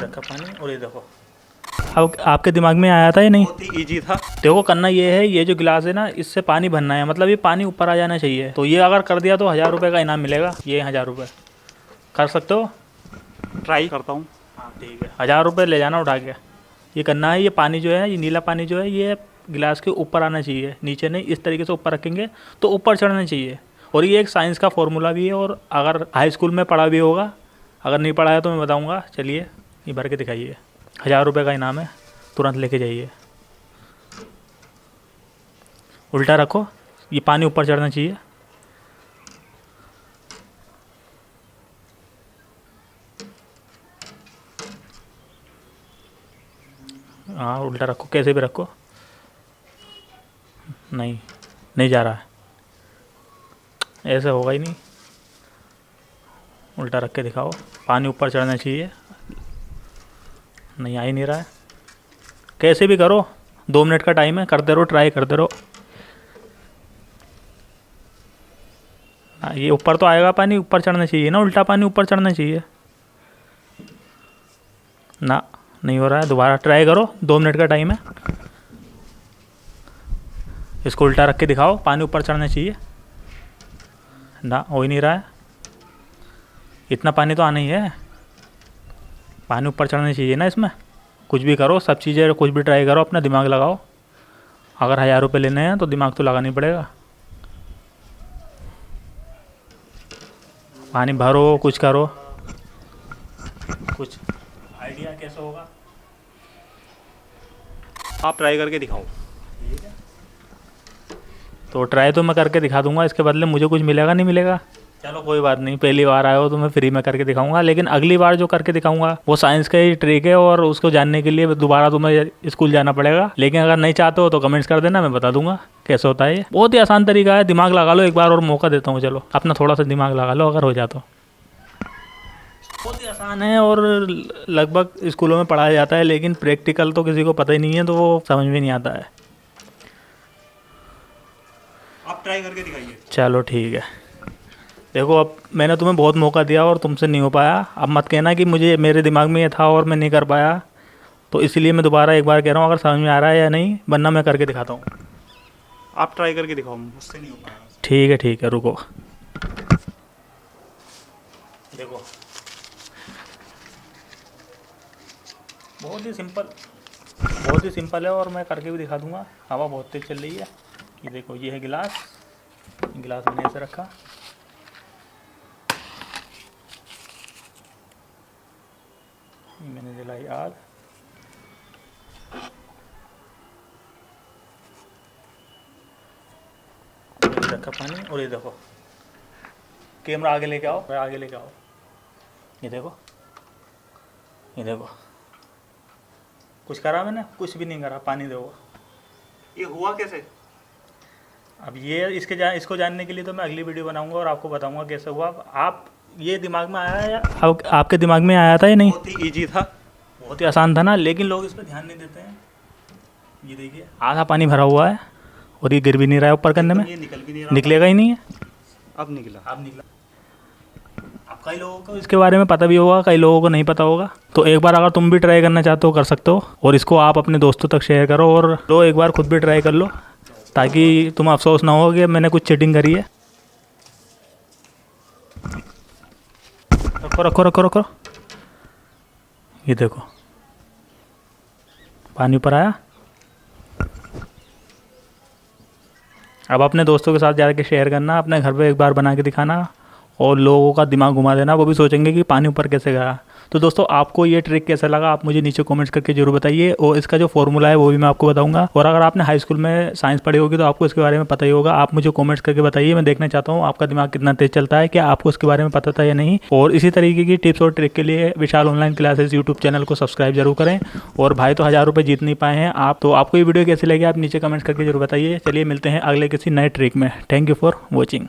रखा पानी और ये देखो। अब आपके दिमाग में आया था या नहीं? बहुत ही ईजी था। देखो करना ये है, ये जो गिलास है ना, इससे पानी भरना है, मतलब ये पानी ऊपर आ जाना चाहिए। तो ये अगर कर दिया तो 1000 रुपये का इनाम मिलेगा। ये 1000 रुपये कर सकते हो? ट्राई करता हूँ। हाँ ठीक है, 1000 रुपये ले जाना उठा के। ये करना है, ये पानी जो है, ये नीला पानी जो है, ये गिलास के ऊपर आना चाहिए, नीचे नहीं। इस तरीके से ऊपर रखेंगे तो ऊपर चढ़ना चाहिए। और ये एक साइंस का फॉर्मूला भी है, और अगर हाई स्कूल में पढ़ा भी होगा, अगर नहीं पढ़ा है तो मैं बताऊंगा। चलिए ये भर के दिखाइए, 1000 रुपये का इनाम है, तुरंत लेके जाइए। उल्टा रखो, ये पानी ऊपर चढ़ना चाहिए। हाँ उल्टा रखो, कैसे भी रखो। नहीं, नहीं जा रहा है, ऐसे होगा ही नहीं। उल्टा रख के दिखाओ, पानी ऊपर चढ़ना चाहिए। नहीं आ ही नहीं रहा है, कैसे भी करो। 2 मिनट का टाइम है, करते रहो, ट्राई करते रहो। ये ऊपर तो आएगा, पानी ऊपर चढ़ना चाहिए ना, उल्टा पानी ऊपर चढ़ना चाहिए ना। नहीं हो रहा है, दोबारा ट्राई करो, 2 मिनट का टाइम है। इसको उल्टा रख के दिखाओ, पानी ऊपर चढ़ना चाहिए ना, हो ही नहीं रहा है। इतना पानी तो आना ही है, पानी ऊपर चढ़ना चाहिए ना इसमें। कुछ भी करो, सब चीज़ें कुछ भी ट्राई करो, अपना दिमाग लगाओ। अगर 1000 रुपये लेने हैं तो दिमाग तो लगाना ही पड़ेगा। पानी भरो, कुछ करो, कुछ आइडिया कैसे होगा। आप ट्राई करके दिखाओ। तो ट्राई तो मैं करके दिखा दूंगा, इसके बदले मुझे कुछ मिलेगा नहीं मिलेगा। चलो कोई बात नहीं, पहली बार आए हो तो मैं फ्री में करके दिखाऊंगा, लेकिन अगली बार जो करके दिखाऊंगा वो साइंस का ही ट्रिक है, और उसको जानने के लिए दोबारा तुम्हें स्कूल जाना पड़ेगा। लेकिन अगर नहीं चाहते हो तो कमेंट्स कर देना, मैं बता दूंगा कैसे होता है। ये बहुत ही आसान तरीका है, दिमाग लगा लो एक बार, और मौका देता हूँ। चलो अपना थोड़ा सा दिमाग लगा लो, अगर हो जाता। बहुत ही आसान है और लगभग स्कूलों में पढ़ाया जाता है, लेकिन प्रैक्टिकल तो किसी को पता ही नहीं है, तो वो समझ में नहीं आता है। आप ट्राई करके दिखाइए। चलो ठीक है, देखो अब मैंने तुम्हें बहुत मौका दिया और तुमसे नहीं हो पाया। अब मत कहना कि मुझे मेरे दिमाग में ये था और मैं नहीं कर पाया। तो इसीलिए मैं दोबारा एक बार कह रहा हूँ, अगर समझ में आ रहा है या नहीं, वरना मैं करके दिखाता हूँ। आप ट्राई करके दिखाओ, मुझसे नहीं हो पाया। ठीक है, रुको। देखो बहुत ही सिंपल है, और मैं करके भी दिखा दूंगा। हवा बहुत तेज चल रही है। ये देखो, ये है गिलास, गिलास मैंने ऐसे रखा, मैंने जलाई आग। रखा पानी और ये देखो, कैमरा आगे लेके आओ, आगे लेके आओ। ये देखो, ये देखो, कुछ करा मैंने? कुछ भी नहीं करा, पानी देखो। ये हुआ कैसे? अब ये इसको जानने के लिए तो मैं अगली वीडियो बनाऊंगा और आपको बताऊंगा कैसे हुआ। आप ये दिमाग में आया है या आपके दिमाग में आया था या नहीं? बहुत ही ईजी था, बहुत ही आसान था ना, लेकिन लोग इस पर ध्यान नहीं देते हैं। ये देखिए, आधा पानी भरा हुआ है और ये गिर भी नहीं रहा है ऊपर करने में, ये निकल भी नहीं रहा। निकलेगा ही नहीं है। अब निकला। अब कई लोगों को इसके बारे में पता भी होगा, कई लोगों को नहीं पता होगा। तो एक बार अगर तुम भी ट्राई करना चाहते हो, कर सकते हो, और इसको आप अपने दोस्तों तक शेयर करो, और लो एक बार खुद भी ट्राई कर लो, ताकि तुम अफसोस ना हो कि मैंने कुछ चीटिंग करी है। रखो रखो रखो रखो, ये देखो पानी ऊपर आया। अब अपने दोस्तों के साथ जाके शेयर करना, अपने घर पे एक बार बना के दिखाना, और लोगों का दिमाग घुमा देना। वो भी सोचेंगे कि पानी ऊपर कैसे गया। तो दोस्तों, आपको ये ट्रिक कैसा लगा, आप मुझे नीचे कमेंट्स करके जरूर बताइए, और इसका जो फॉर्मूला है वो भी मैं आपको बताऊंगा। और अगर आपने हाई स्कूल में साइंस पढ़ी होगी तो आपको इसके बारे में पता ही होगा। आप मुझे कमेंट्स करके बताइए, मैं देखना चाहता हूँ आपका दिमाग कितना तेज चलता है, क्या आपको इसके बारे में पता था या नहीं। और इसी तरीके की टिप्स और ट्रिक के लिए विशाल ऑनलाइन क्लासेस यूट्यूब चैनल को सब्सक्राइब जरूर करें। और भाई तो 1000 रुपये जीत नहीं पाए हैं आप, तो आपको ये वीडियो कैसी लगी आप नीचे कमेंट्स करके जरूर बताइए। चलिए मिलते हैं अगले किसी नए ट्रिक में। Thank you for watching.